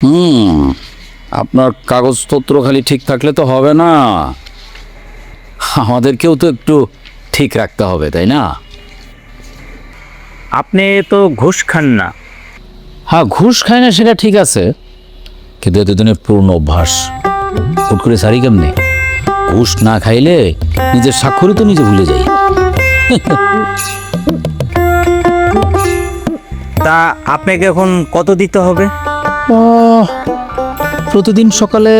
হুম, আপনার কাগজপত্র খালি ঠিক থাকলে তো হবে না, আমাদেরকেও তো একটু ঠিক রাখতে হবে, তাই না? আপনি তো ঘুষ খান না। হ্যাঁ, ঘুষ খায় না সেটা ঠিক আছে, কিন্তু এতদিনের পূর্ণ অভ্যাস হুট করে সারি কেমনে? ঘুষ না খাইলে নিজের স্বাক্ষরই তো নিজে ভুলে যাই। তা আপনাকে এখন কত দিতে হবে? প্রতিদিন সকালে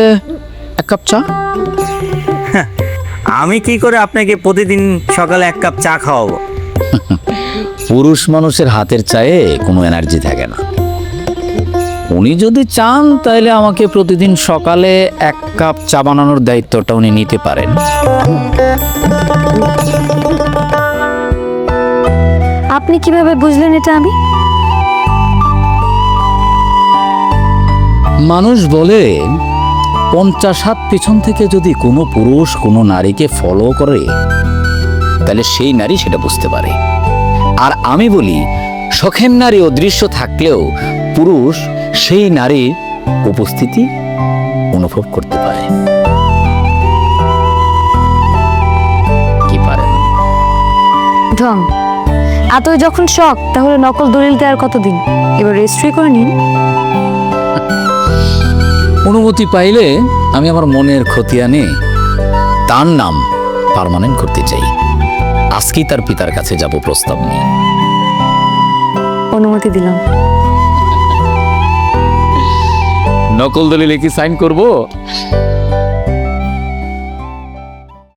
1 কাপ চা। আমি কি করে আপনাকে প্রতিদিন সকালে 1 কাপ চা খাওয়াবো? পুরুষ মানুষের হাতের চায়ে কোনো এনার্জি থাকে না। উনি যদি চান তাহলে আমাকে প্রতিদিন সকালে 1 কাপ চা বানানোর দায়িত্বটা উনি নিতে পারেন। আপনি কিভাবে বুঝলেন এটা আমি? মানুষ বলে 50 হাত পিছন থেকে যদি কোনো পুরুষ কোনো নারীকে ফলো করে তাহলে সেই নারী সেটা বুঝতে পারে। আর আমি বলি, শখের নারী অদৃশ্য থাকলেও পুরুষ সেই নারীর উপস্থিতি অনুভব করতে পারে। কি পারেন? ঢং। এতই যখন শখ, তাহলে নকল দলিল দেওয়ার কতদিন? এবার রেজিস্ট্রি করে নিন। অনুমতি পাইলে আমি আমার মনের খতিয়ানে তার নাম পার্মানেন্ট করতে চাই। আজকেই তার পিতার কাছে যাব প্রস্তাব নিয়ে। অনুমতি দিলাম। নকল দলিলে কি সাইন করব?